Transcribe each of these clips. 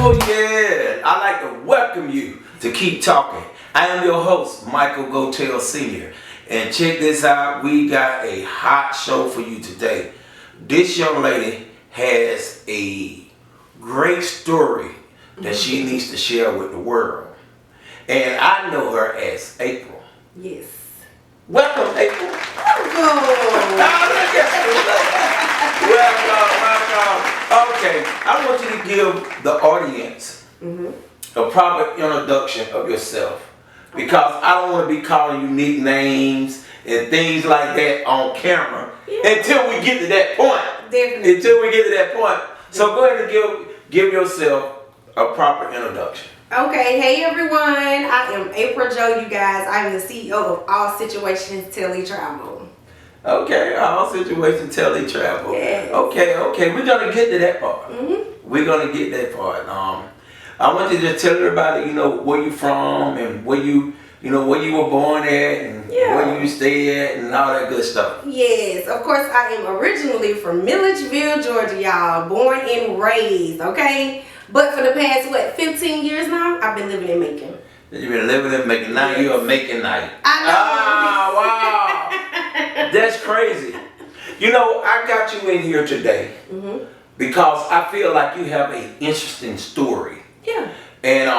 Oh yeah, I'd like to welcome you to Keep Talking. I am your host, Michael Gotell Sr. And check this out, we got a hot show for you today. This young lady has a great story that she needs to share with the world. And I know her as April. Yes. Welcome, April. Welcome. Okay, I want you to give the audience a proper introduction of yourself, because I don't want to be calling you nicknames and things like that on camera until we get to that point. Definitely. Until we get to that point. So go ahead and give yourself a proper introduction. Okay, hey everyone, I am April Joe, you guys. I am the CEO of All Situations Teletravel. Okay, all situations teletravel. Yes. Okay, we're gonna get to that part. We're gonna get that part. I want you to tell everybody, where you from and where you were born at and where you stay at and all that good stuff. Yes, of course, I am originally from Milledgeville, Georgia, y'all. Born and raised, okay? But for the past, 15 years now, I've been living in Macon. You've been living in Macon. Now you're a Macon night. I know. Ah, wow. That's crazy. I got you in here today because I feel like you have an interesting story. Yeah. And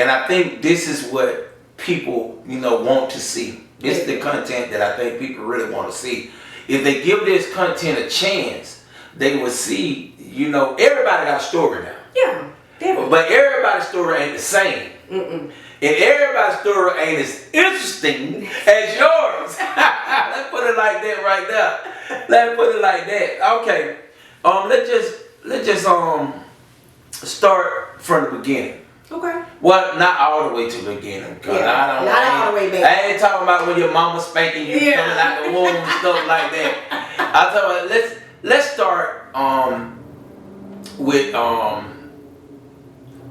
I think this is what people, want to see. This is the content that I think people really want to see. If they give this content a chance, they will see, everybody got a story now. Yeah, definitely. But everybody's story ain't the same. And everybody's story ain't as interesting as yours. Let's put it like that right there. Let's put it like that. Okay. Let's just start from the beginning. Okay. Well, not all the way to the beginning. Cause Not all the way back. I ain't talking about when your mama spanking you coming out the womb and stuff like that. I'm talking about let's start with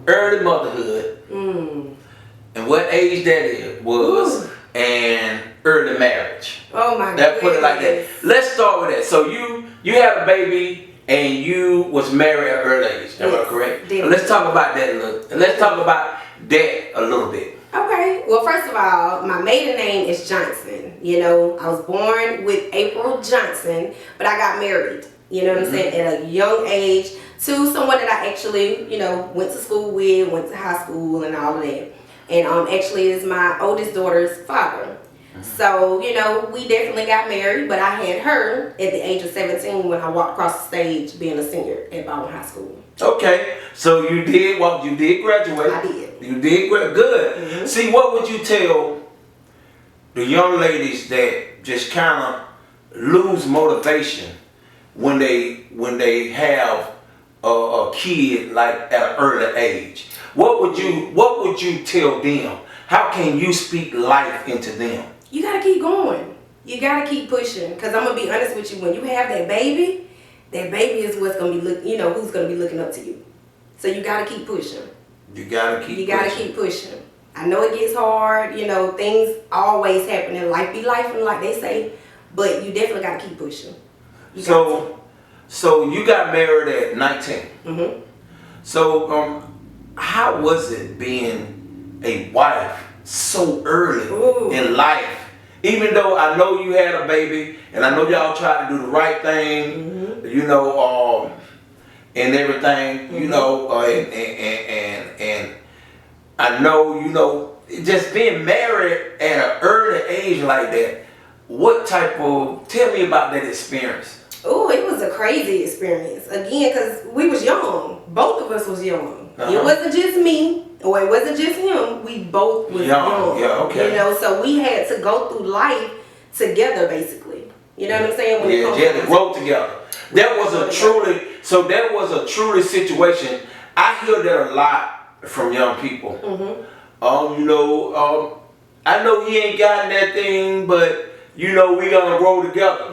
early motherhood and what age that was. And early marriage. Oh my God. That put it like that. Let's start with that. So you had a baby and you was married at an early age. Am I correct? Definitely. Let's talk about that a little. Let's talk about that a little bit. Okay. Well, first of all, my maiden name is Johnson. I was born with April Johnson, but I got married. You know what I'm saying? At a young age to someone that I actually, went to school with, went to high school and all of that. And actually is my oldest daughter's father. So, we definitely got married, but I had her at the age of 17 when I walked across the stage being a senior at Baldwin High School. Okay, so you did graduate. I did. You did good. See, what would you tell the young ladies that just kind of lose motivation when they have a kid like at an early age? What would you tell them? How can you speak life into them? You gotta keep going. You gotta keep pushing. Cause I'm gonna be honest with you. When you have that baby is what's gonna be who's gonna be looking up to you. So you gotta keep pushing. You gotta keep pushing. I know it gets hard. Things always happen in life. Be life, like they say. But you definitely gotta keep pushing. So you got married at 19. So how was it being a wife so early in life? Even though I know you had a baby, and I know y'all tried to do the right thing, and everything, and I know, just being married at an early age like that. Tell me about that experience. Oh, it was a crazy experience. Again, because we was young. Both of us was young. It wasn't just me, or it wasn't just him. We both was young. Yeah, okay. So we had to go through life together, basically. You know what I'm saying? You had to grow together. That was a truly situation. I hear that a lot from young people. I know he ain't got that thing, but we gonna grow together.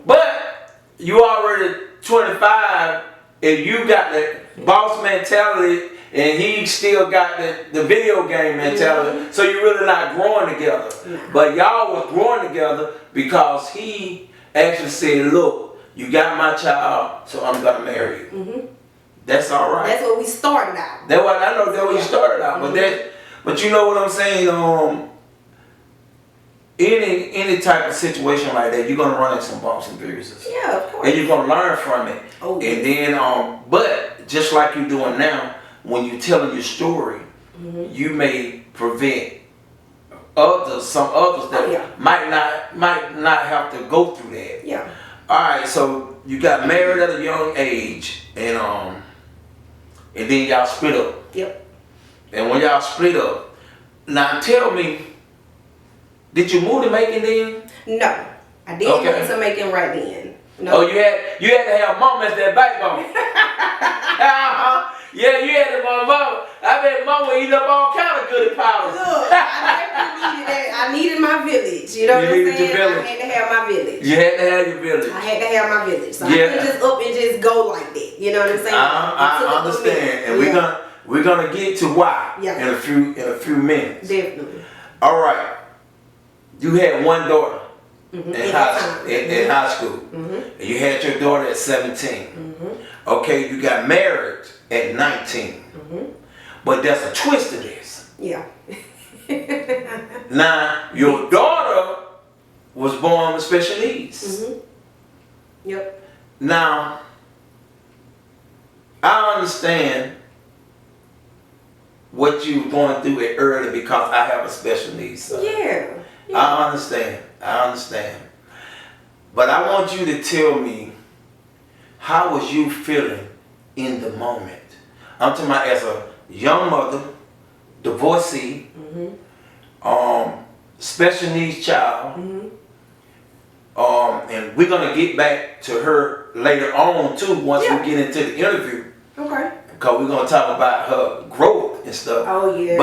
But you already 25 and you got the boss mentality and he still got the video game mentality, so you're really not growing together. But y'all was growing together because he actually said, look, you got my child, so I'm gonna marry you. That's all right. That's what we started out. That's what I know. That's what you started out. But you know what I'm saying. Any type of situation like that, you're gonna run into some bumps and bruises. Yeah, of course. And you're gonna learn from it. Oh, and then but just like you're doing now, when you're telling your story, you may prevent some others that might not have to go through that. Yeah. All right, so you got married at a young age, and then y'all split up. Yep. And when y'all split up, now tell me, did you move to Macon then? No, I didn't move to Macon right then. No. Oh, you had to have mama as that backbone. Yeah, you had to mama. I bet mama eat up all kind of goody powder. Look, I definitely needed that. I needed my village. You know what I'm saying? Your village. I had to have my village. You had to have your village. I had to have my village. So I couldn't just up and just go like that. You know what I'm saying? I understand, and we're gonna get to why in a few minutes. Definitely. All right. You had one daughter in high school. And you had your daughter at 17. Okay, you got married at 19. But there's a twist to this. Yeah. Now, your daughter was born with special needs. Yep. Now, I understand what you were going through it early because I have a special needs son. Yeah. I understand. But I want you to tell me, how was you feeling in the moment? I'm talking about as a young mother, divorcee, special needs child, and we're gonna get back to her later on too once we get into the interview. Okay. Because we're gonna talk about her growth and stuff. Oh yeah.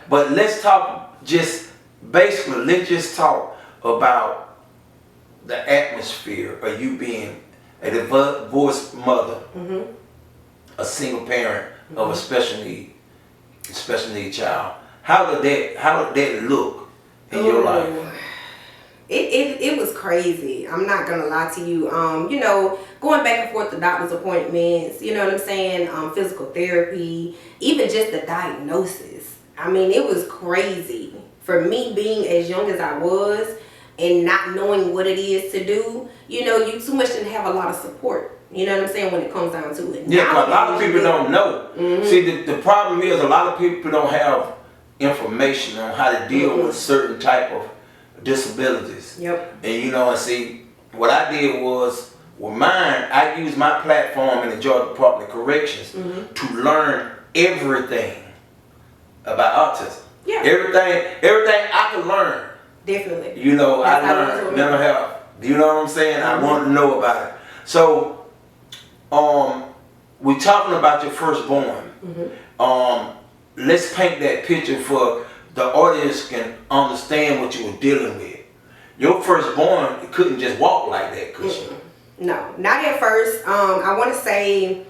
But let's talk let's just talk about the atmosphere of you being a divorced mother, a single parent of a special need child. How did that look in your life? It was crazy. I'm not gonna lie to you. You know, going back and forth to doctor's appointments, you know what I'm saying? Physical therapy, even just the diagnosis. I mean, it was crazy. For me being as young as I was and not knowing what it is to do, you know, you too much didn't have a lot of support. You know what I'm saying, when it comes down to it. Yeah, because a lot of people don't know. See, the problem is a lot of people don't have information on how to deal with certain type of disabilities. Yep. And you know, and see, what I did was, with mine, I used my platform in the Georgia Department of Corrections to learn everything about autism. Yeah. Everything I could learn. Definitely. You know, I learned mental health. Do you know what I'm saying? I wanted to know about it. So, we're talking about your firstborn. Let's paint that picture for the audience can understand what you were dealing with. Your firstborn couldn't just walk like that, could she? No, not at first. I want to say,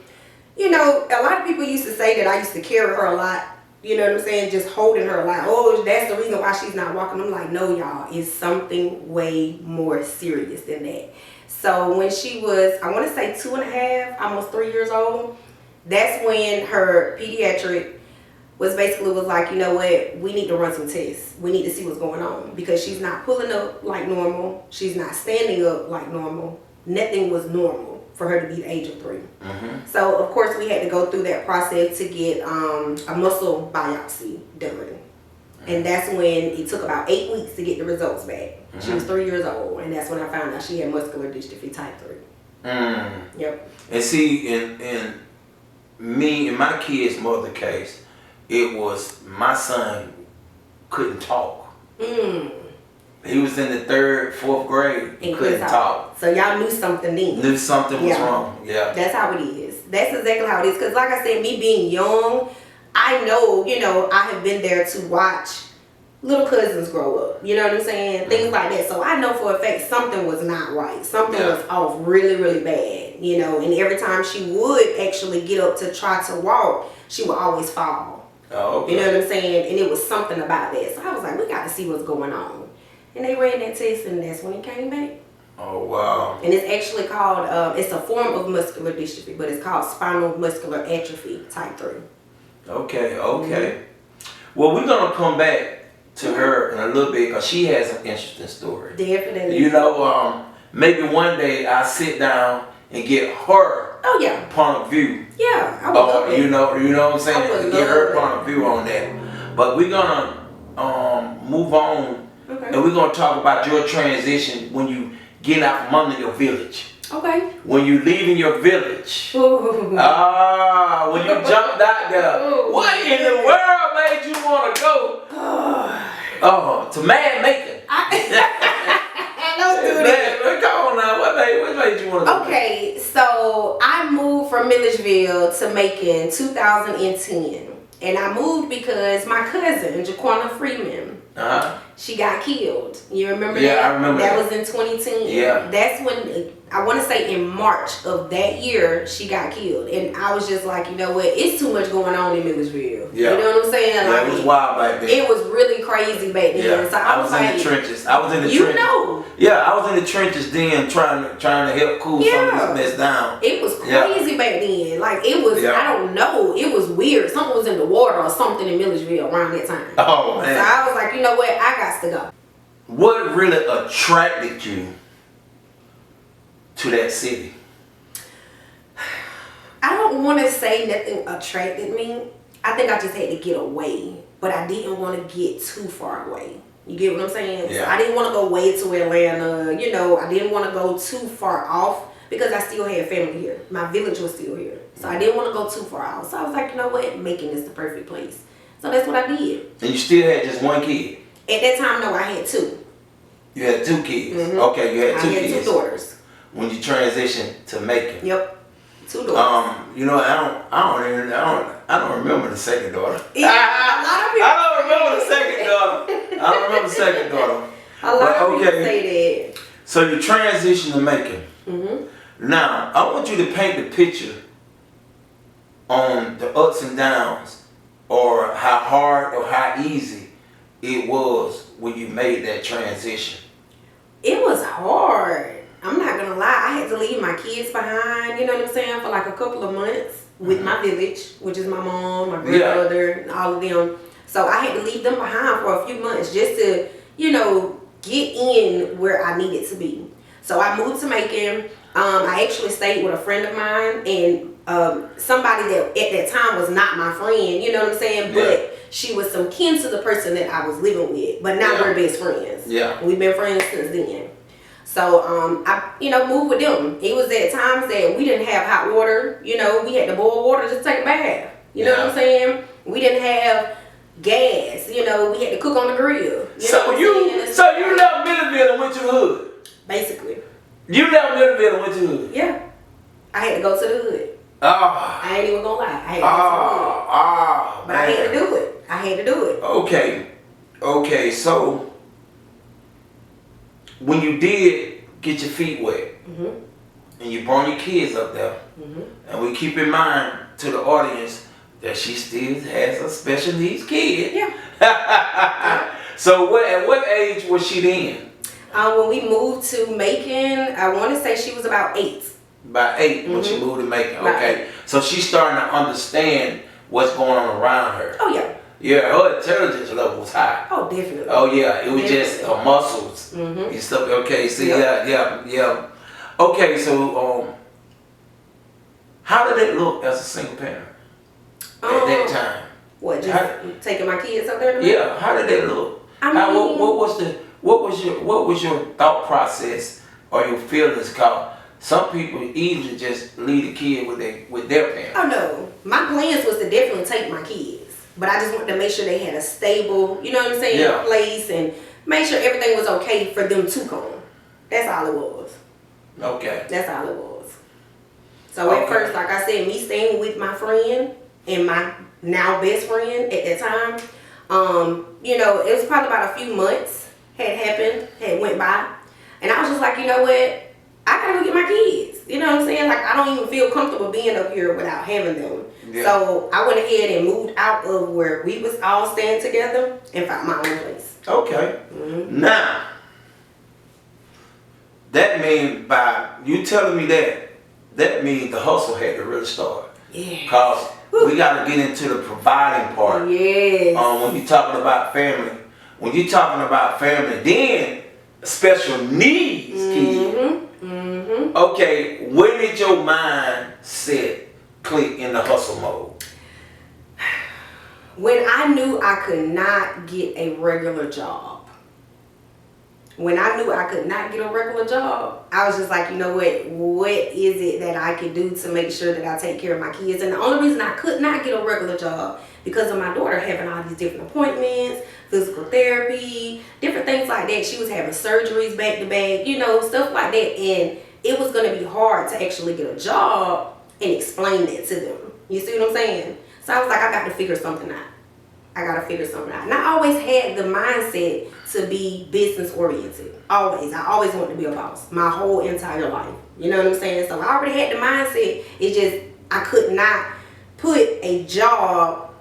you know, a lot of people used to say that I used to carry her a lot. You know what I'm saying? Just holding her like, oh, that's the reason why she's not walking. I'm like, no, y'all, it's something way more serious than that. So when she was, I want to say 2.5, almost 3 years old, that's when her pediatric was like, you know what, we need to run some tests. We need to see what's going on because she's not pulling up like normal. She's not standing up like normal. Nothing was normal for her to be the age of 3. So of course we had to go through that process to get a muscle biopsy done. And that's when it took about 8 weeks to get the results back. She was 3 years old, and that's when I found out she had muscular dystrophy type 3. Yep. And see, in my kid's mother case, it was my son couldn't talk. He was in the 3rd, 4th grade and couldn't talk. So y'all knew something then. Knew something was wrong. Yeah. That's how it is. That's exactly how it is. Because like I said, me being young, I know, you know, I have been there to watch little cousins grow up. You know what I'm saying? Things like that. So I know for a fact something was not right. Something was off really, really bad. You know, and every time she would actually get up to try to walk, she would always fall. Oh, okay. You know what I'm saying? And it was something about that. So I was like, we got to see what's going on. And they ran that test, and that's when it came back. Oh, wow. And it's actually called, it's a form of muscular dystrophy, but it's called spinal muscular atrophy type 3. Okay, okay. Well, we're going to come back to her in a little bit because she has an interesting story. Definitely. You know, maybe one day I'll sit down and get her point of view. Yeah, I would love it. You know what I'm saying? I would Get her love point of view on that. But we're going to move on. Okay. And we're going to talk about your transition when you get out from under your village. Okay. When you leaving your village. Ooh. When you jumped out there. Ooh. What in the world made you want to go? To Mad Macon. Don't do that. Come on now. What made you want to go? Okay, so I moved from Milledgeville to Macon 2010. And I moved because my cousin, Jaquana Freeman, she got killed. You remember that? Yeah, I remember that. That was in 2010. Yeah. That's when, I want to say in March of that year, she got killed. And I was just like, you know what? It's too much going on in Milledgeville. Yeah. You know what I'm saying? Yeah, like, it was wild back then. It was really crazy back then. Yeah. So I was like, in the trenches. I was in the trenches. You know. Yeah, I was in the trenches then trying to help cool some of this mess down. It was crazy back then. Like, it was, I don't know, it was weird. Something was in the water or something in Milledgeville around that time. Oh, man. So I was like, you know what? I got to go. What really attracted you to that city? I don't want to say nothing attracted me. I think I just had to get away. But I didn't want to get too far away. You get what I'm saying? Yeah. So I didn't want to go way to Atlanta. You know, I didn't want to go too far off because I still had family here. My village was still here. So I didn't want to go too far out. So I was like, you know what? Macon is the perfect place. So that's what I did. And you still had just one kid? At that time, no, I had 2. You had 2 kids? Okay, you had 2 kids. I had 2 daughters. When you transitioned to Macon? Yep. 2 daughters. You know, I don't remember the second daughter. Yeah, a lot of people I don't remember the second daughter. I don't remember the second daughter. A lot of people say that. So you transitioned to Macon. Now, I want you to paint the picture on the ups and downs, or how hard or how easy it was when you made that transition. It was hard. I'm not gonna lie. I had to leave my kids behind, you know what I'm saying, for like a couple of months with my village, which is my mom, my grandmother, all of them. So I had to leave them behind for a few months just to, you know, get in where I needed to be. So I moved to Macon. I actually stayed with a friend of mine and somebody that at that time was not my friend, you know what I'm saying? But she was some kin to the person that I was living with. But now we're best friends. Yeah. We've been friends since then. So I, you know, moved with them. It was at times that we didn't have hot water. You know, we had to boil water just to take a bath. You know what I'm saying? We didn't have gas. You know, we had to cook on the grill. So you left Milledgeville and went to the hood? Basically. You left Milledgeville and went to the hood? Yeah. I had to go to the hood. Oh. I ain't even gonna lie. I had to go to the hood. But I had to do it. I had to do it. Okay, so when you did get your feet wet and you brought your kids up there, and we keep in mind to the audience that she still has a special needs kid. Yeah. So at what age was she then? When we moved to Macon, I want to say she was about 8. About 8 when she moved to Macon. About Okay. 8. So she's starting to understand what's going on around her. Oh yeah. Yeah, her intelligence level was high. Oh, definitely. Oh yeah, it was just her muscles and stuff. Okay, see, yeah. Okay, so how did it look as a single parent at that time? What? Just taking my kids up there? Yeah, how did that look? I mean, what was your thought process or your feelings? Cause some people easily just leave the kid with their parents. Oh no, my plans was to definitely take my kids. But I just wanted to make sure they had a stable, you know what I'm saying, place, and make sure everything was okay for them to come. That's all it was. Okay. That's all it was. So at first, like I said, me staying with my friend and my now best friend at that time, you know, it was probably about a few months had went by. And I was just like, you know what? I gotta go get my kids. You know what I'm saying? Like, I don't even feel comfortable being up here without having them. Yeah. So I went ahead and moved out of where we was all staying together and found my own place. Okay. Now, that means by you telling me that means the hustle had to really start. Yeah. Cause we got to get into the providing part. Yes. When you're talking about family, then special needs kids. Okay, when did your mindset click in the hustle mode? When I knew I could not get a regular job. When I knew I could not get a regular job, I was just like, you know what is it that I could do to make sure that I take care of my kids? And the only reason I could not get a regular job because of my daughter having all these different appointments, physical therapy, different things like that. She was having surgeries back to back, you know, stuff like that. And it was going to be hard to actually get a job and explain that to them. You see what I'm saying? So I was like, I got to figure something out. And I always had the mindset to be business oriented. Always. I always wanted to be a boss. My whole entire life. You know what I'm saying? So I already had the mindset. It's just I could not put a job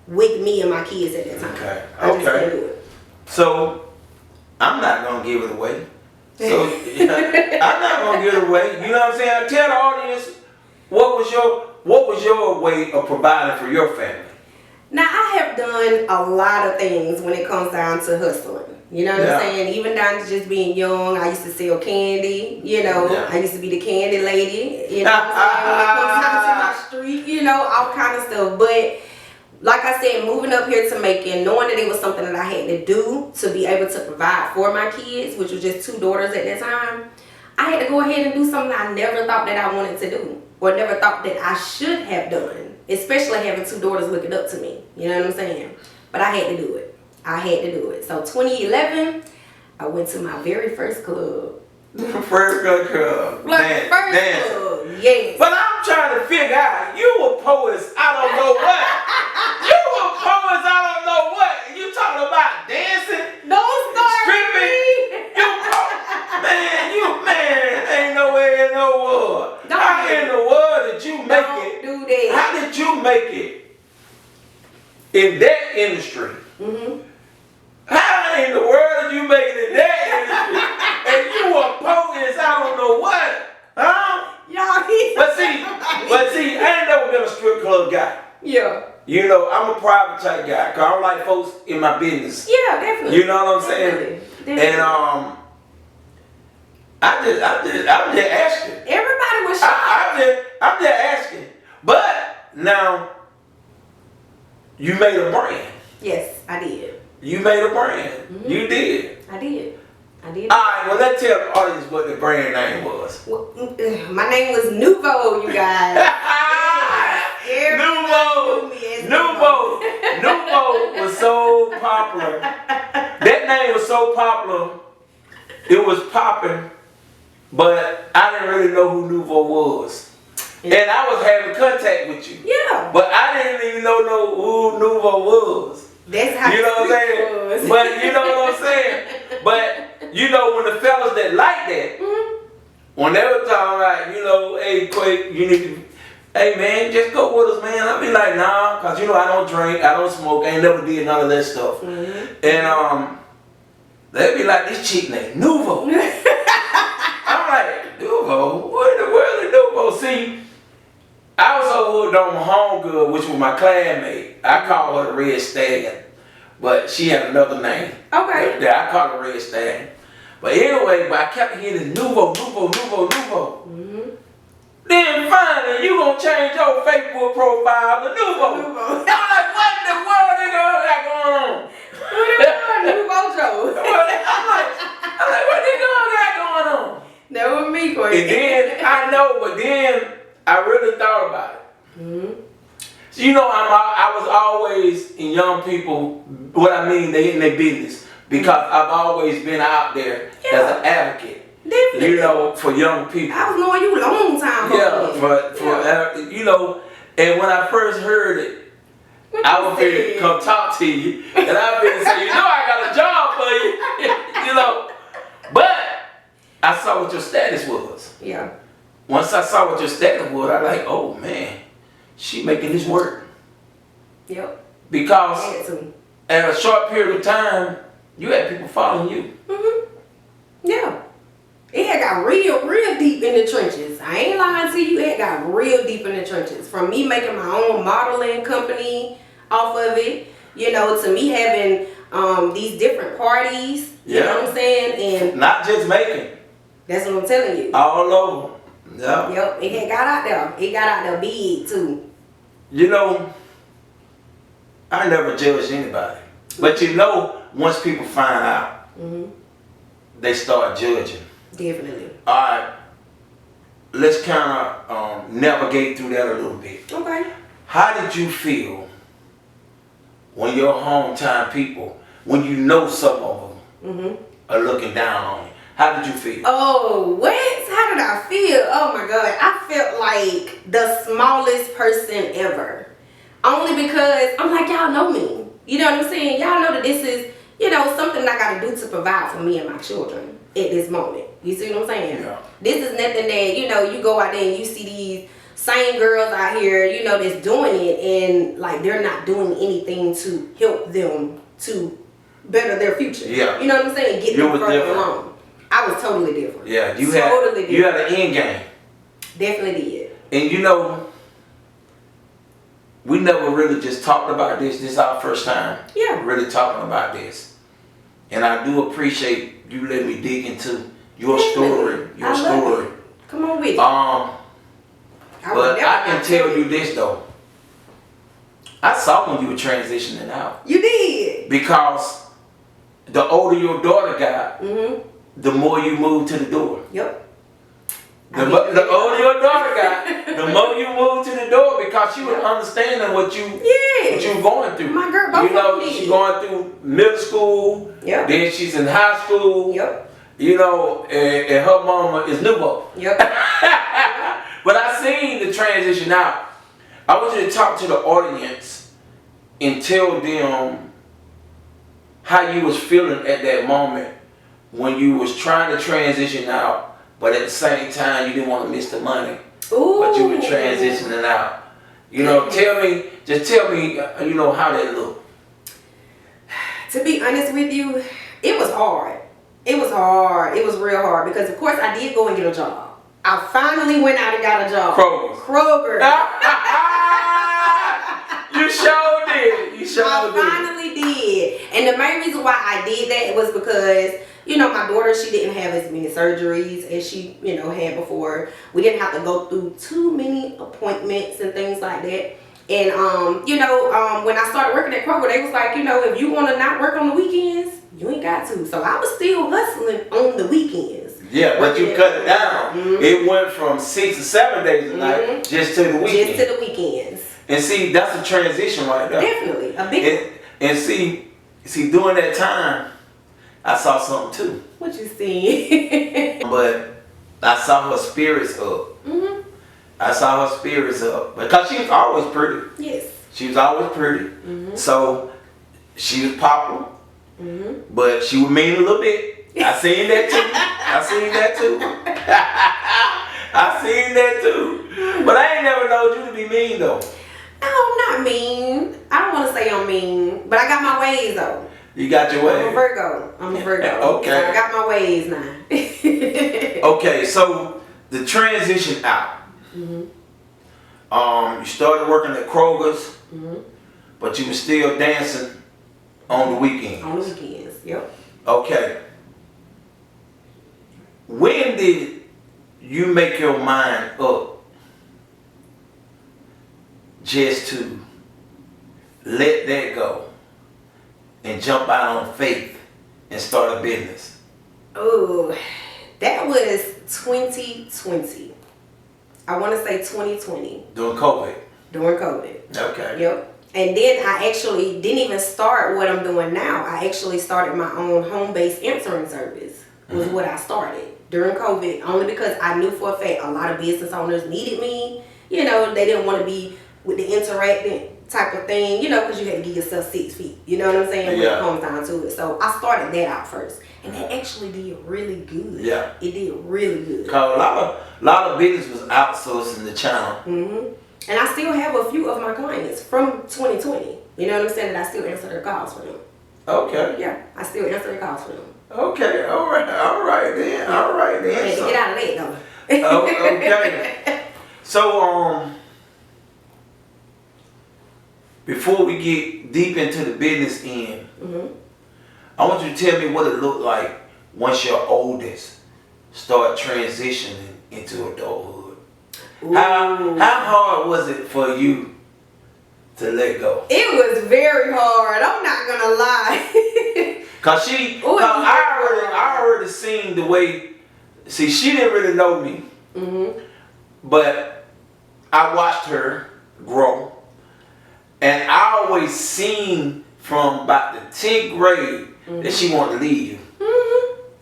with me and my kids at that time. Okay. I just couldn't do it. So I'm not gonna give it away. So I'm not gonna give it away. You know what I'm saying? Tell the audience what was your way of providing for your family. Now, I have done a lot of things when it comes down to hustling. You know what I'm saying? Even down to just being young, I used to sell candy, you know. I used to be the candy lady, you know what I'm saying? When it comes down to my street, you know, all kind of stuff. But like I said, moving up here to Macon, knowing that it was something that I had to do to be able to provide for my kids, which was just 2 daughters at that time, I had to go ahead and do something I never thought that I wanted to do or never thought that I should have done. Especially having 2 daughters looking up to me. You know what I'm saying? But I had to do it. So 2011, I went to my very first club. First club. First club, yes. But I'm trying to figure out, you were poets, I don't know what. You were poets, I don't know what. You talking about dancing? Don't start stripping? Man, ain't no way in no world. How in the world did you make it? Do that. How did you make it in that industry? How in the world did you make it in that industry? And you were poets, I don't know what. Huh? But see, I ain't never been a strip club guy. Yeah. You know, I'm a private type guy, cause I don't like folks in my business. Yeah, definitely. You know what I'm saying? Definitely. And I'm just asking. Everybody was shocked. I'm just asking. But now, you made a brand. Yes, I did. You made a brand. You did. I did. Alright, well let's tell the audience what the brand name was. Well, my name was Nouveau, you guys. Nouveau was so popular. That name was so popular. It was popping, but I didn't really know who Nouveau was. And I was having contact with you. Yeah. But I didn't even know who Nouveau was. That's how you know what I'm saying? was. But you know what I'm saying? But you know when the fellas that like that, when they were talking about, you know, hey Quake, you need to, hey man, just go with us, man. I be like, nah, cause you know I don't drink, I don't smoke, I ain't never did none of that stuff. And they be like, this chick named Nouveau. I'm like, Nouveau? What in the world is Nouveau? See, I was so hooked on my homegirl, which was my classmate. I call her the Red Stallion, but she had another name. Okay. Yeah, I call her Red Stallion. But anyway, I kept hearing Nouveau. Then finally, you gonna change your Facebook profile to Nouveau. I'm like, what in the world they got going on? Nouveau Joe. I'm like, what they got going on? That was me, Corey. And then I know, but then I really thought about it. So, you know, I was always in young people. What I mean, they in their business because I've always been out there as an advocate. Definitely. You know, for young people. I was knowing you a long time ago. For you know, and when I first heard it, I was ready to come talk to you, and I been say, you know, I got a job for you, you know. But I saw what your status was. Yeah. Once I saw what your status was, I like, oh man, she making this work. Yep. Because at a short period of time, you had people following you. Yeah. It had got real deep in the trenches. I ain't lying to you, it got real deep in the trenches. From me making my own modeling company off of it, you know, to me having these different parties, you know what I'm saying? And not just making. That's what I'm telling you. All over. Yeah. Yep, it had got out there. It got out there big too. You know, I never judge anybody. But you know, once people find out, they start judging. Definitely. Alright, let's kind of navigate through that a little bit. Okay. How did you feel when your hometown people, when you know some of them are looking down on you? How did you feel? Oh, what? How did I feel? Oh my God. I felt like the smallest person ever. Only because I'm like, y'all know me. You know what I'm saying? Y'all know that this is, you know, something I got to do to provide for me and my children at this moment. You see what I'm saying? Yeah. This is nothing that, you know, you go out there and you see these same girls out here, you know, that's doing it, and like they're not doing anything to help them to better their future. Yeah. You know what I'm saying? Get them further different. along. I was totally different. Yeah, you totally had an end game. Definitely did. And you know, we never really just talked about this. This is our first time really talking about this. And I do appreciate you letting me dig into your story. Your story. Come on with it. But I can tell you this though. I saw when you were transitioning out. You did. Because the older your daughter got, the more you moved to the door. Yep. The older your daughter got, the more you moved to the door, because she was understanding what you were going through. My girl, both you know, of them she's did. going through middle school. Yep. Then she's in high school. Yep. You know, and her mama is Nubo. Yep. But I seen the transition out. I want you to talk to the audience and tell them how you was feeling at that moment when you was trying to transition out, but at the same time you didn't want to miss the money. Ooh. But you were transitioning out. You know, just tell me, you know, how that looked. To be honest with you, it was hard. It was hard. It was real hard because, of course, I did go and get a job. I finally went out and got a job. Kroger. You sure did. You sure I did. finally did. And the main reason why I did that was because, you know, my daughter, she didn't have as many surgeries as she, you know, had before. We didn't have to go through too many appointments and things like that. And, you know, when I started working at Kroger, they was like, you know, if you want to not work on the weekends, you ain't got to. So I was still hustling on the weekends. Yeah, but you cut it down. It went from 6 to 7 days a night just to the weekend. Just to the weekends. And see, that's a transition right there. Definitely. A big one. And see, during that time, I saw something too. What you see? But I saw her spirits up. I saw her spirits up. Because she was always pretty. Yes. She was always pretty. So, she was popular. But she was mean a little bit. I seen that too. I seen that too. I seen that too. But I ain't never known you to be mean though. No, I'm not mean. I don't want to say I'm mean, but I got my ways though. You got your ways. I'm a Virgo. Okay. So I got my ways now. Okay, so the transition out. You started working at Kroger's, but you were still dancing on the weekends. On the weekends, yep. Okay. When did you make your mind up just to let that go and jump out on faith and start a business? Oh, that was 2020. I want to say 2020. During COVID? During COVID. Okay. Yep. And then I actually didn't even start what I'm doing now. I actually started my own home-based answering service. Was what I started during COVID, only because I knew for a fact a lot of business owners needed me. You know, they didn't want to be with the interacting type of thing, you know, because you had to give yourself 6 feet. You know what I'm saying? When it comes down to it. So I started that out first. And that actually did really good. Yeah. It did really good. Because a lot of business was outsourcing the channel. And I still have a few of my clients from 2020. You know what I'm saying? That I still answer their calls for them. Okay. Yeah, I still answer the calls for them. Okay. All right then. Yeah. All right I then. had to get out of that though. Oh, okay. So before we get deep into the business end, I want you to tell me what it looked like once your oldest started transitioning into adulthood. How hard was it for you to let go? It was very hard. I'm not gonna lie. I already seen the way. See, she didn't really know me, but I watched her grow, and I always seen from about the 10th grade that she wanted to leave you.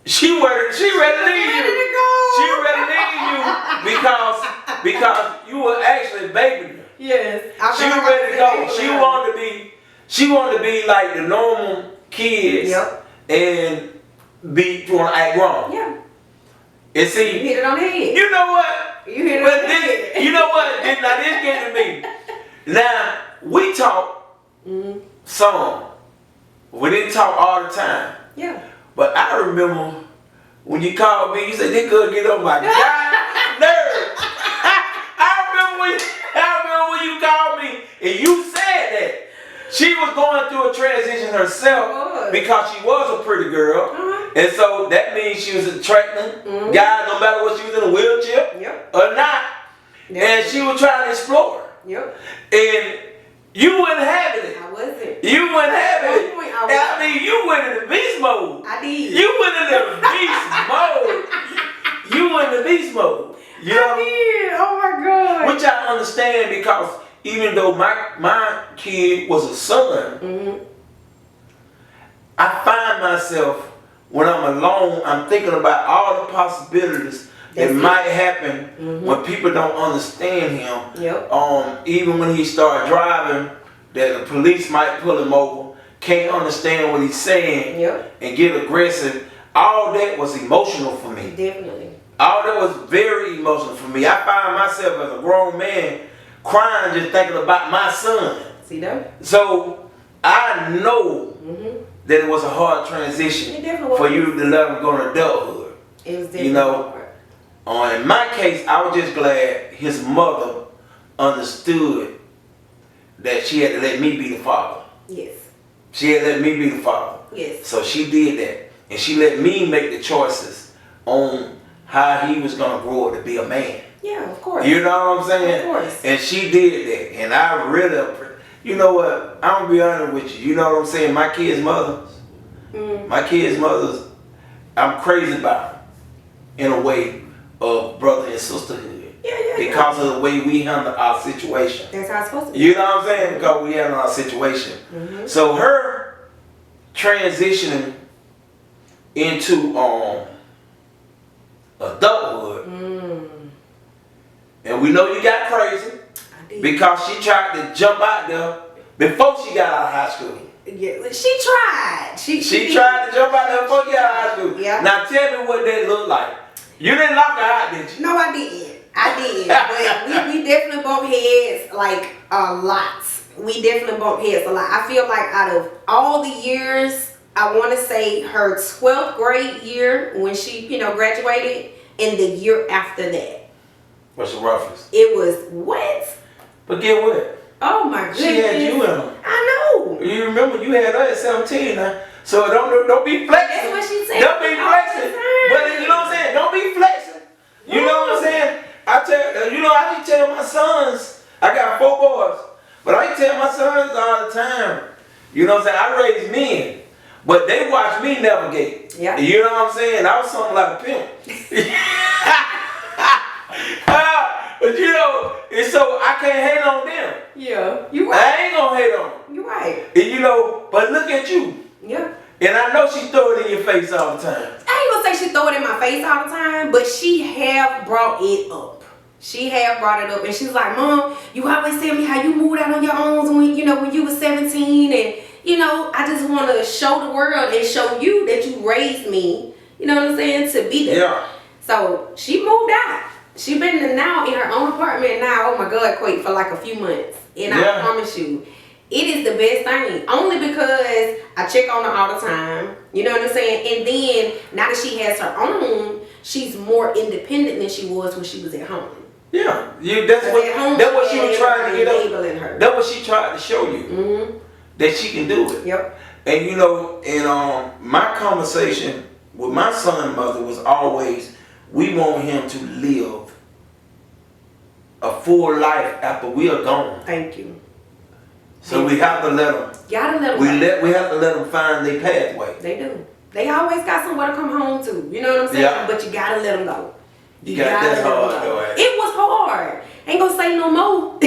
She ready to leave you. She ready to leave you because you were actually babying her. Yes. She was ready to go. She wanted to be like the normal kids. Yep. And want to act grown. Yeah. And see, You hit it on the head. you know what? You hit it on the head. You know what? Now this get to me. Now we talk some. We didn't talk all the time. Yeah. But I remember when you called me, you said, "This girl get on my god nerve." I remember when you called me and you said that she was going through a transition herself because she was a pretty girl, and so that means she was attracting guys no matter what she was in a wheelchair or not, and she was trying to explore. And you wasn't having it. I wasn't. You wasn't having it. I mean, you went into beast mode. I did. You went into beast mode. You went into beast mode. You know? I did. Oh my God. Which I understand because even though my kid was a son, I find myself when I'm alone, I'm thinking about all the possibilities that might happen when people don't understand him. Even when he started driving, that the police might pull him over, can't understand what he's saying, and get aggressive. All that was emotional for me. Definitely. All that was very emotional for me. I find myself as a grown man crying just thinking about my son. See that? So I know that it was a hard transition for you to let him go to adulthood. It was definitely hard. In my case, I was just glad his mother understood that she had to let me be the father. Yes. She had to let me be the father. Yes. So she did that. And she let me make the choices on how he was going to grow up to be a man. Yeah, of course. You know what I'm saying? Of course. And she did that. And I really, you know what? I'm going to be honest with you. You know what I'm saying? My kids' mothers, I'm crazy about them in a way of brother and sisterhood. Because of the way we handle our situation. That's how it's supposed to be. You know what I'm saying? Because we handle our situation. So her transitioning into adulthood, and we know you got crazy because she tried to jump out there before she got out of high school. Yeah, she tried. She tried to jump out there before she got out of high school. Yeah. Now tell me what that looked like. You didn't lock her out, did you? No, I didn't. But we definitely bumped heads like a lot. We definitely bumped heads a lot. I feel like out of all the years, I want to say her 12th grade year when she, graduated, and the year after that. What's the roughest? It was what? But get what? Oh my goodness. She had you in them. I know. You remember you had her at 17 now. So don't be flexing. That's what she said. Don't be flexing. But you know what I'm saying? Don't be flexing. You know what I'm saying? I just tell my sons, I got 4 boys, but I tell my sons all the time, you know what I'm saying? I raised men, but they watch me navigate. Yeah. You know what I'm saying? I was something like a pimp. But and so I can't hate on them. Yeah, you right. I ain't gonna hate on them. You right. And but look at you. Yeah. And I know she throw it in your face all the time. I ain't gonna say she throw it in my face all the time, but she have brought it up. She have brought it up, and she's like, "Mom, you always tell me how you moved out on your own when you was 17, and I just want to show the world and show you that you raised me. You know what I'm saying? To be there." Yeah. So she moved out. She been now in her own apartment now. Oh my God, Quake, for like a few months, and I promise you, It is the best thing. Only because I check on her all the time. You know what I'm saying? And then now that she has her own, she's more independent than she was when she was at home. Yeah, that's what she was trying to get enabling her. That's what she tried to show you, that she can do it. Yep. And you know, and my conversation with my son's mother was always, we want him to live a full life after we are gone. Thank you. So we have to let them. Gotta let them. We have to let them find their pathway. They do. They always got somewhere to come home to. You know what I'm saying? Yeah. But you gotta let them go. You got that hard though. It was hard. Ain't gonna say no more.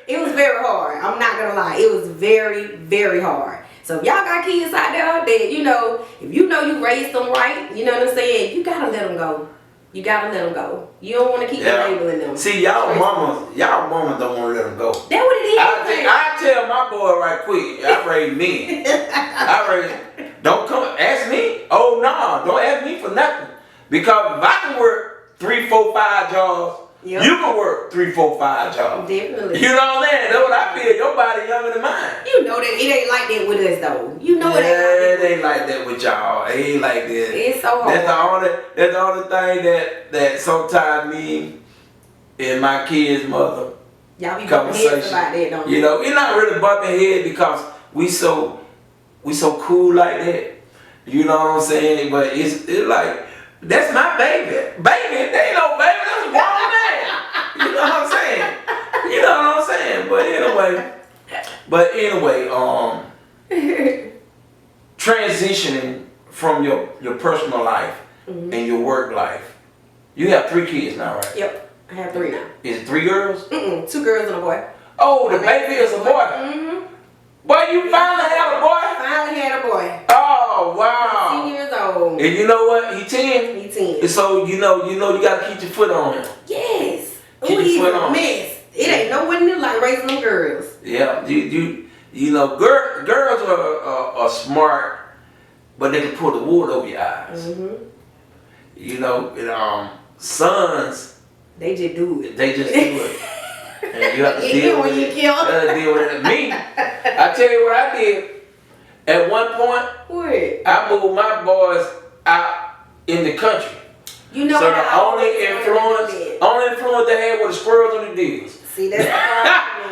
It was very hard. I'm not gonna lie. It was very, very hard. So if y'all got kids out there that, you know, if you know you raised them right, you know what I'm saying, you gotta let them go. You gotta let them go. You don't want to keep labeling them. See, y'all mamas don't want to let them go. That's what it is. I tell my boy right quick, I raise men. Don't come ask me. Oh no, don't ask me for nothing. Because if I can work 3, 4, 5 jobs, you can work 3, 4, 5 jobs. Definitely. You know what I'm saying? That's what I feel. Your body younger than mine. You know that it ain't like that with us though. You know it ain't like that with y'all. It ain't like that. It's so hard. That's the only thing that sometimes me and my kid's mother y'all be bumping heads about that, don't you? You know, we're not really bumping heads because we so cool like that. You know what I'm saying? But it's like, that's my baby. Baby, they ain't no baby, that's a grown man. You know what I'm saying? You know what I'm saying? But anyway, transitioning from your personal life and your work life. You have 3 kids now, right? Yep, I have 3 now. Is it 3 girls? 2 girls and a boy. Oh, the baby is a boy. Boy, you finally had a boy? Finally had a boy. Oh, wow. 10 years old. And you know what? He 10? He 10. And so, you know you got to keep your foot on him. Yes. Keep your foot on him. Mess. It ain't no one in there like raising them girls. Yeah. You know, girls are smart, but they can pull the wool over your eyes. You know, and, sons, they just do it. They just do it. And you have to deal with it. You have to deal with it. Me, I tell you what I did. At one point, I moved my boys out in the country. You know, so the only influence they had was the squirrels on the deals. See, that's the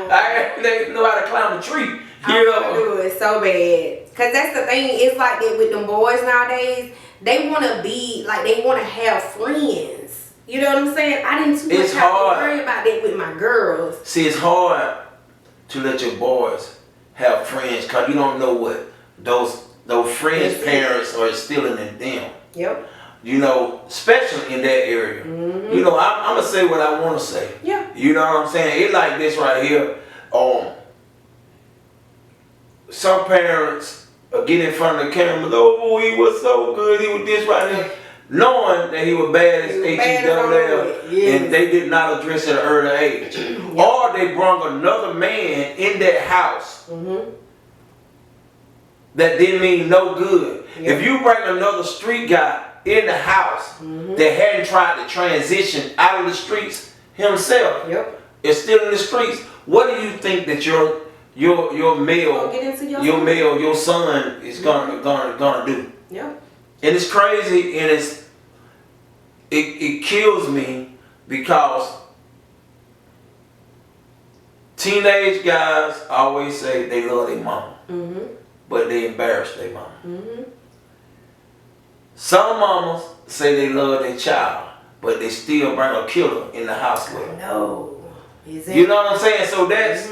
problem. They know how to climb a tree. I want to do it so bad. Because that's the thing. It's like that with them boys nowadays. They want to be, like, they want to have friends. You know what I'm saying? I didn't too much have to worry about that with my girls. See, it's hard to let your boys have friends because you don't know what those friends' parents are instilling in them. Yep. You know, especially in that area. You know, I'm going to say what I want to say. Yeah. You know what I'm saying? It's like this right here. Some parents get in front of the camera. Oh, he was so good. He was this right here. Knowing that he was bad as H-E-double-L, and they did not address it at an early age. Or they brought another man in that house that didn't mean no good. If you bring another street guy in the house that hadn't tried to transition out of the streets himself, is still in the streets, what do you think that your son is gonna do? Yep. And it's crazy, and it kills me because teenage guys always say they love their mama, but they embarrass their mama. Some mamas say they love their child, but they still bring a killer in the house with them. No, you know what I'm saying? So that's.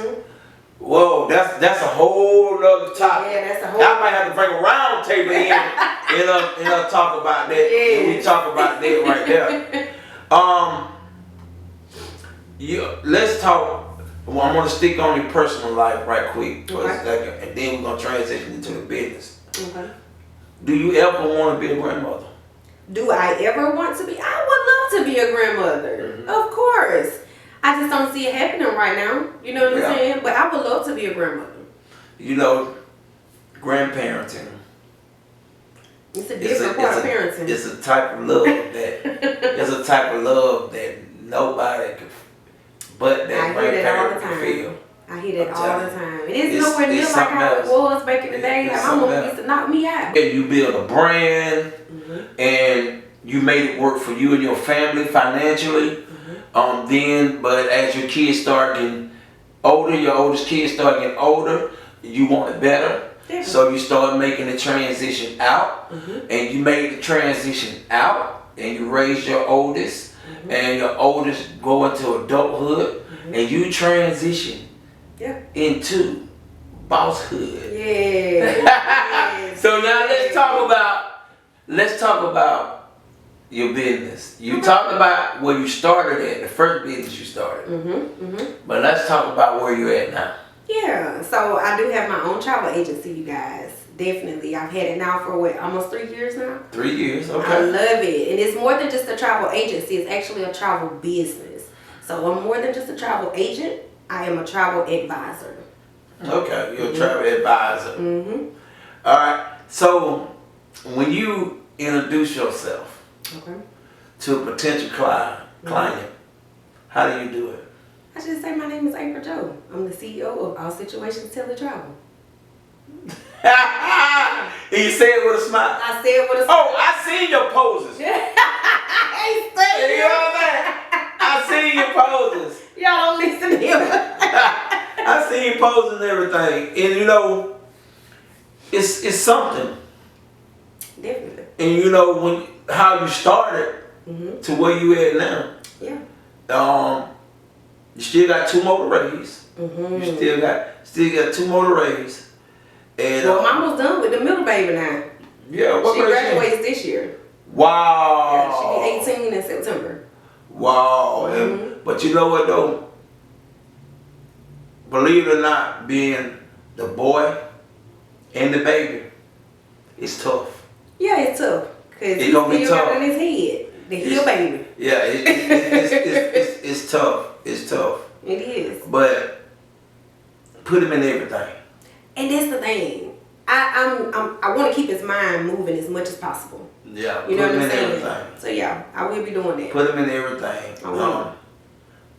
Whoa, that's a whole other topic. Yeah, that's a whole. I might have to bring a round table in and talk about that. Yeah. We talk about that right there. Let's talk. Well, I'm gonna stick on your personal life right quick for a second, and then we're gonna transition into the business. Okay. Do you ever want to be a grandmother? Do I ever want to be? I would love to be a grandmother. Of course. I just don't see it happening right now. You know what I'm saying? But I would love to be a grandmother. You know, grandparenting. It's a different part of parenting. It's a type of love that nobody can, but that grandparent can feel. I hear that I'm all telling the you. time. And it's nowhere near like how it was back in the day. Like my mom used to knock me out. And you build a brand, and you made it work for you and your family financially. But as your kids start getting older, your oldest kids start getting older, you want it better. Yeah. So you start making the transition out, and you made the transition out, and you raised your oldest, and your oldest go into adulthood, and you transition into bosshood. Yeah. So now let's talk about your business. You talked about where you started at, the first business you started. But let's talk about where you're at now. Yeah, so I do have my own travel agency, you guys. Definitely. I've had it now for almost 3 years now? 3 years, okay. I love it. And it's more than just a travel agency, it's actually a travel business. So I'm more than just a travel agent, I am a travel advisor. Okay, you're a travel advisor. Alright, so when you introduce yourself to a potential client, how do you do it? I just say my name is April Joe. I'm the CEO of All Situations Teletravel. And you say it with a smile? I said it with a smile. Oh, I seen your poses. You know what I'm saying? I seen your poses. Y'all don't listen to him. I seen you posing and everything. And you know, it's something. Definitely. And you know how you started to where you at now. Yeah. You still got 2 more to raise. You still got 2 more to raise. And well, I'm almost done with the middle baby now. Yeah, what she graduates this year. Wow. Yeah, she'll be 18 in September. Wow. But you know what though? Believe it or not, being the boy and the baby, it's tough. Yeah, it's tough. Because he's gonna be still tough. got in his head. The heel baby. Yeah, it's tough. It's tough. It is. But put him in everything. And that's the thing. I want to keep his mind moving as much as possible. Yeah, you know what I'm saying? Everything. So yeah, I will be doing that. Put him in everything.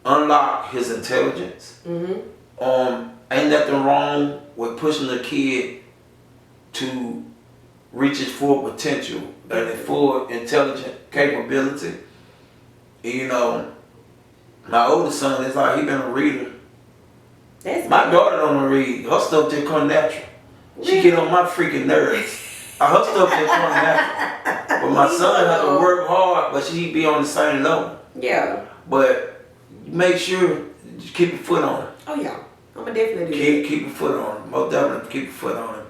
Unlock his intelligence. Ain't nothing wrong with pushing a kid to reach his full potential and his full intelligent capability. You know, my oldest son is like he been a reader. My daughter don't read. Her stuff just come natural. She get on my freaking nerves. Her stuff just come natural. But my son has to work hard, but she be on the same level. Yeah. But make sure you keep your foot on it. Oh yeah, I'm gonna definitely do that. Keep your foot on it. Most definitely keep your foot on it.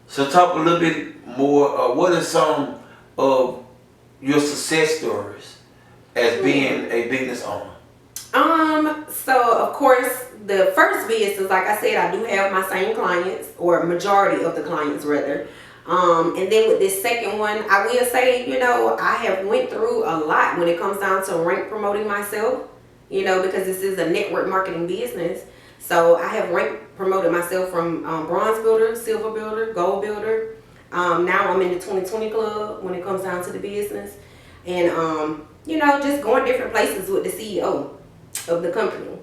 So talk a little bit more. What are some of your success stories as being a business owner? So of course, the first business, like I said, I do have my same clients, or majority of the clients rather. And then with this second one, I will say, you know, I have went through a lot when it comes down to rank promoting myself, you know, because this is a network marketing business. So I have rank promoted myself from bronze builder, silver builder, gold builder. Now I'm in the 2020 club when it comes down to the business. And, you know, just going different places with the CEO of the company.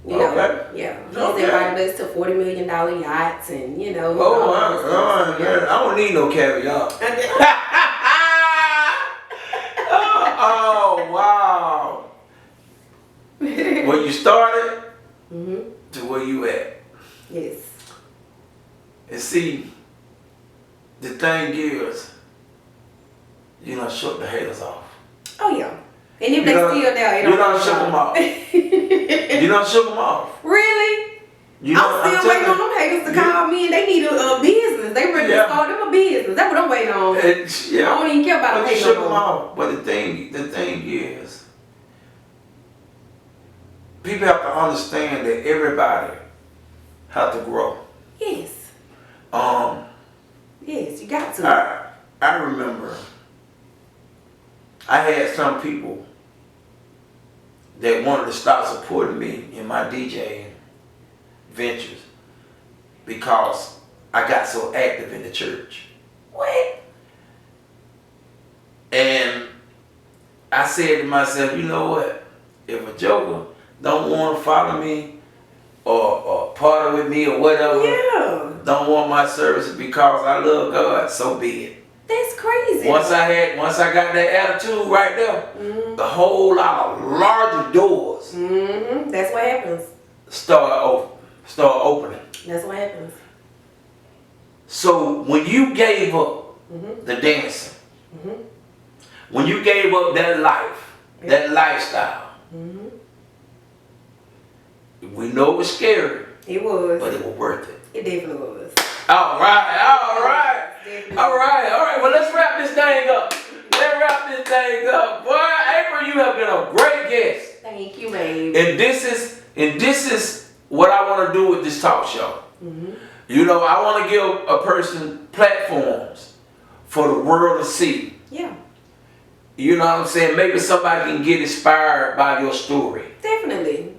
You know, yeah. He's invited us to $40 million yachts and, you know. I don't need no caviar. Oh, wow. Where you started to where you at. Yes. And see, the thing is, you done shook the haters off. Oh, yeah. And if they still there, you done shook them off. You done shook them off. Really? I'm still waiting on them haters to call me, and they need a business. They ready to start them a business. That's what I'm waiting on. I don't even care about them haters. Shook them off. But the thing is, people have to understand that everybody have to grow. Yes. Yes, you got to. I remember I had some people that wanted to stop supporting me in my DJing ventures because I got so active in the church. What? And I said to myself, you know what? If a joker don't want to follow me or partner with me or whatever, Yeah. don't want my services because I love God, so be it. That's crazy. Once I got that attitude right there, the whole lot of larger doors That's what happens. start opening. That's what happens. So when you gave up the dancing, when you gave up that life, that lifestyle, we know it was scary, It was. but it was worth it. It definitely was. All right. Well, let's wrap this thing up. Boy, April, you have been a great guest. Thank you, babe. And this is what I want to do with this talk show. You know, I want to give a person platforms for the world to see. Yeah. You know what I'm saying? Maybe somebody can get inspired by your story. Definitely.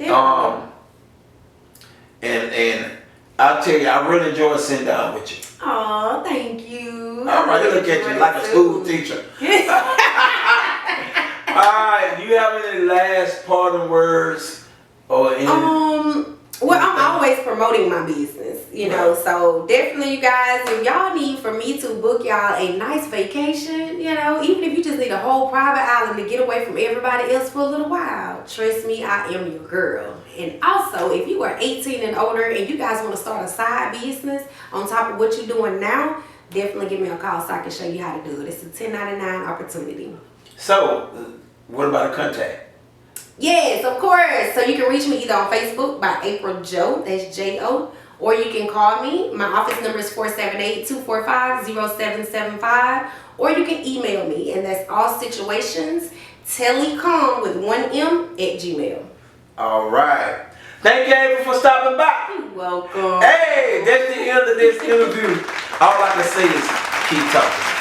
And I'll tell you, I really enjoyed sitting down with you. Aw, thank you. All right, look at you like a school teacher. All right, do you have any last parting words or any? Well, I'm always promoting my business, you know, so definitely, you guys, if y'all need for me to book y'all a nice vacation, you know, even if you just need a whole private island to get away from everybody else for a little while, trust me, I am your girl. And also, if you are 18 and older and you guys want to start a side business on top of what you're doing now, definitely give me a call so I can show you how to do it. It's a 1099 opportunity. So, what about a contact? Yes, of course. So you can reach me either on Facebook by April Joe, that's J-O, or you can call me. My office number is 478-245-0775, or you can email me, and that's all situations, telecom with 1M at Gmail. All right. Thank you, April, for stopping by. You're welcome. Hey, that's the end of this interview. All I can say is keep talking.